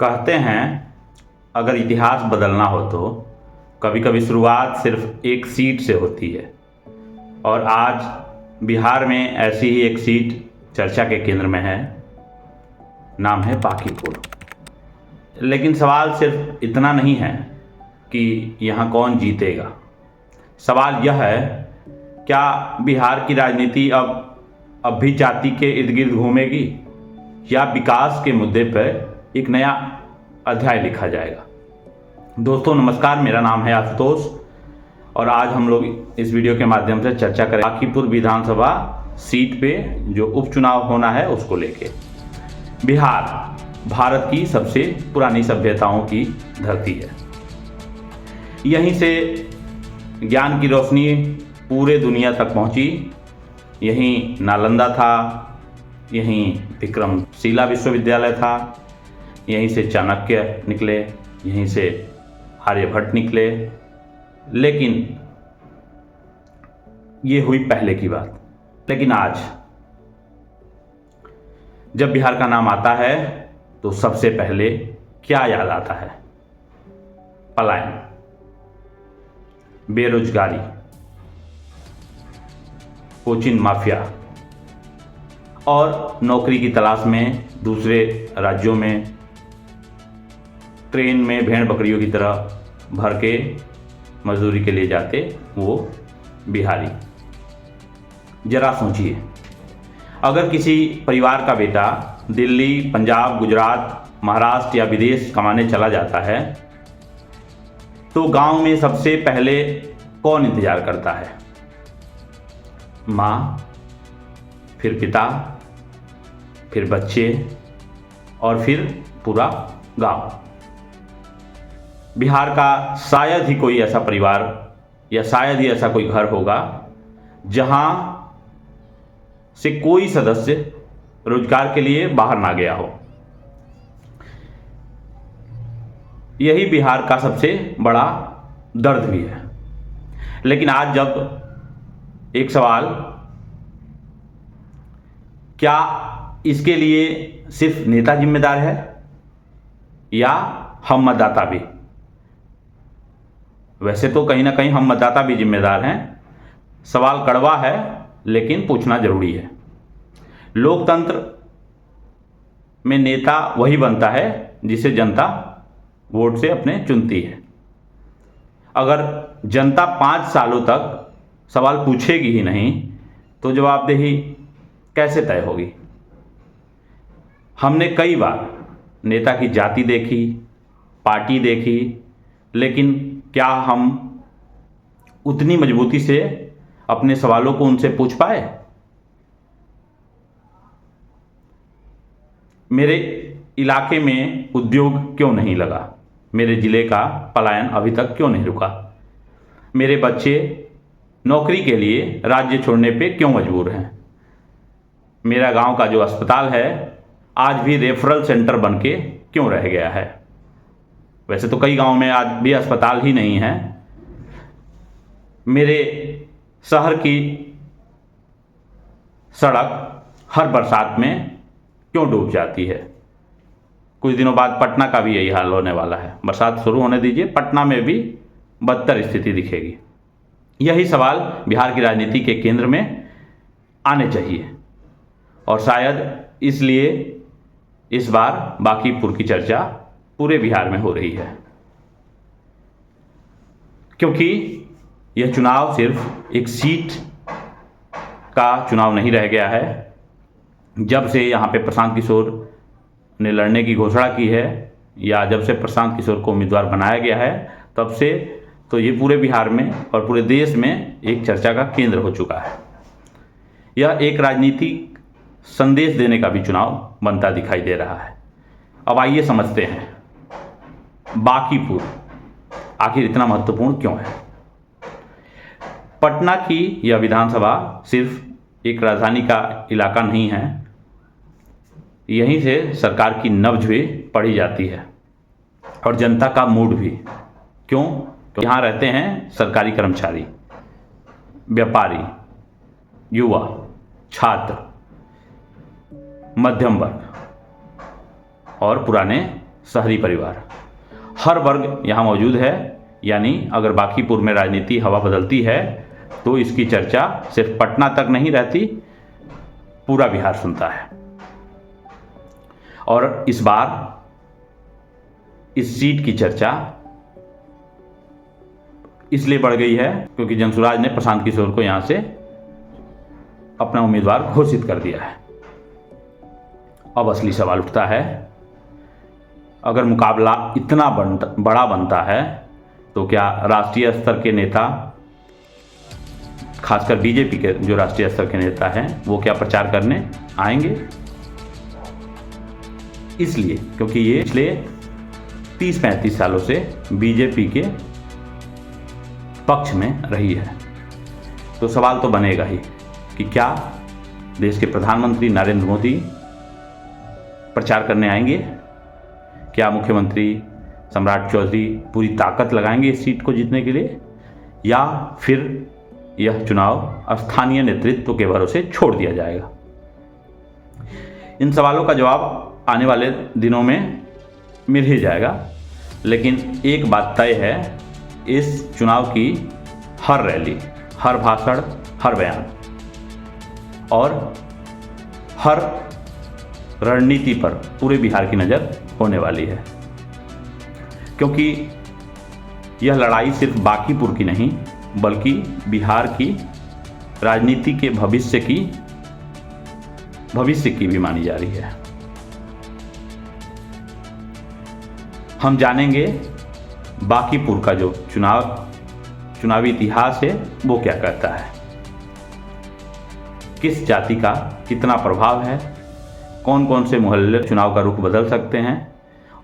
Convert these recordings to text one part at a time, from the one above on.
कहते हैं अगर इतिहास बदलना हो तो कभी कभी शुरुआत सिर्फ एक सीट से होती है। और आज बिहार में ऐसी ही एक सीट चर्चा के केंद्र में है। नाम है बांकीपुर। लेकिन सवाल सिर्फ इतना नहीं है कि यहाँ कौन जीतेगा। सवाल यह है, क्या बिहार की राजनीति अब भी जाति के इर्द गिर्द घूमेगी या विकास के मुद्दे पर एक नया अध्याय लिखा जाएगा। दोस्तों नमस्कार, मेरा नाम है आशुतोष और आज हम लोग इस वीडियो के माध्यम से चर्चा करें बांकीपुर विधानसभा सीट पे जो उपचुनाव होना है उसको लेके। बिहार भारत की सबसे पुरानी सभ्यताओं की धरती है। यहीं से ज्ञान की रोशनी पूरे दुनिया तक पहुंची। यहीं नालंदा था, यहीं विक्रमशिला विश्वविद्यालय था, यहीं से चाणक्य निकले, यहीं से आर्यभट्ट निकले। लेकिन ये हुई पहले की बात। लेकिन आज जब बिहार का नाम आता है तो सबसे पहले क्या याद आता है? पलायन, बेरोजगारी, कोचिंग माफिया और नौकरी की तलाश में दूसरे राज्यों में ट्रेन में भेड़ बकरियों की तरह भर के मजदूरी के लिए जाते वो बिहारी। जरा सोचिए, अगर किसी परिवार का बेटा दिल्ली, पंजाब, गुजरात, महाराष्ट्र या विदेश कमाने चला जाता है तो गांव में सबसे पहले कौन इंतजार करता है? माँ, फिर पिता, फिर बच्चे और फिर पूरा गांव। बिहार का शायद ही कोई ऐसा परिवार या शायद ही ऐसा कोई घर होगा जहां से कोई सदस्य रोजगार के लिए बाहर ना गया हो। यही बिहार का सबसे बड़ा दर्द भी है। लेकिन आज जब एक सवाल, क्या इसके लिए सिर्फ नेता जिम्मेदार है या हम मतदाता भी? वैसे तो कहीं ना कहीं हम मतदाता भी जिम्मेदार हैं। सवाल कड़वा है लेकिन पूछना जरूरी है। लोकतंत्र में नेता वही बनता है जिसे जनता वोट से अपने चुनती है। अगर जनता 5 सालों तक सवाल पूछेगी ही नहीं तो जवाबदेही कैसे तय होगी? हमने कई बार नेता की जाति देखी, पार्टी देखी, लेकिन क्या हम उतनी मजबूती से अपने सवालों को उनसे पूछ पाए? मेरे इलाके में उद्योग क्यों नहीं लगा? मेरे जिले का पलायन अभी तक क्यों नहीं रुका? मेरे बच्चे नौकरी के लिए राज्य छोड़ने पे क्यों मजबूर हैं? मेरा गांव का जो अस्पताल है आज भी रेफरल सेंटर बन के क्यों रह गया है? वैसे तो कई गांवों में आज भी अस्पताल ही नहीं है। मेरे शहर की सड़क हर बरसात में क्यों डूब जाती है? कुछ दिनों बाद पटना का भी यही हाल होने वाला है। बरसात शुरू होने दीजिए, पटना में भी बदतर स्थिति दिखेगी। यही सवाल बिहार की राजनीति के केंद्र में आने चाहिए और शायद इसलिए इस बार बांकीपुर की चर्चा पूरे बिहार में हो रही है, क्योंकि यह चुनाव सिर्फ एक सीट का चुनाव नहीं रह गया है। जब से यहाँ पे प्रशांत किशोर ने लड़ने की घोषणा की है या जब से प्रशांत किशोर को उम्मीदवार बनाया गया है तब से तो ये पूरे बिहार में और पूरे देश में एक चर्चा का केंद्र हो चुका है। यह एक राजनीतिक संदेश देने का भी चुनाव बनता दिखाई दे रहा है। अब आइए समझते हैं बांकीपुर आखिर इतना महत्वपूर्ण क्यों है। पटना की यह विधानसभा सिर्फ एक राजधानी का इलाका नहीं है, यहीं से सरकार की नब्ज भी पढ़ी जाती है और जनता का मूड भी। क्यों? तो यहाँ रहते हैं सरकारी कर्मचारी, व्यापारी, युवा, छात्र, मध्यम वर्ग और पुराने शहरी परिवार, हर वर्ग यहाँ मौजूद है। यानी अगर बांकीपुर में राजनीति हवा बदलती है तो इसकी चर्चा सिर्फ पटना तक नहीं रहती, पूरा बिहार सुनता है। और इस बार इस सीट की चर्चा इसलिए बढ़ गई है क्योंकि जनसुराज ने प्रशांत किशोर को यहां से अपना उम्मीदवार घोषित कर दिया है। अब असली सवाल उठता है, अगर मुकाबला इतना बड़ा बनता है तो क्या राष्ट्रीय स्तर के नेता, खासकर बीजेपी के जो राष्ट्रीय स्तर के नेता हैं, वो क्या प्रचार करने आएंगे? इसलिए क्योंकि ये पिछले 30-35 सालों से बीजेपी के पक्ष में रही है। तो सवाल तो बनेगा ही कि क्या देश के प्रधानमंत्री नरेंद्र मोदी प्रचार करने आएंगे? क्या मुख्यमंत्री सम्राट चौधरी पूरी ताकत लगाएंगे इस सीट को जीतने के लिए, या फिर यह चुनाव स्थानीय नेतृत्व के भरोसे छोड़ दिया जाएगा? इन सवालों का जवाब आने वाले दिनों में मिल ही जाएगा। लेकिन एक बात तय है, इस चुनाव की हर रैली, हर भाषण, हर बयान और हर रणनीति पर पूरे बिहार की नज़र होने वाली है, क्योंकि यह लड़ाई सिर्फ बांकीपुर की नहीं बल्कि बिहार की राजनीति के भविष्य की भी मानी जा रही है। हम जानेंगे बांकीपुर का जो चुनावी इतिहास है वो क्या कहता है, किस जाति का कितना प्रभाव है, कौन कौन से मोहल्ले चुनाव का रुख बदल सकते हैं,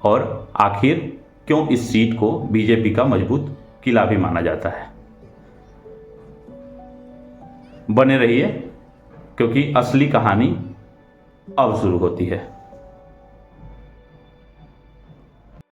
और आखिर क्यों इस सीट को बीजेपी का मजबूत किला भी माना जाता है। बने रहिए, क्योंकि असली कहानी अब शुरू होती है।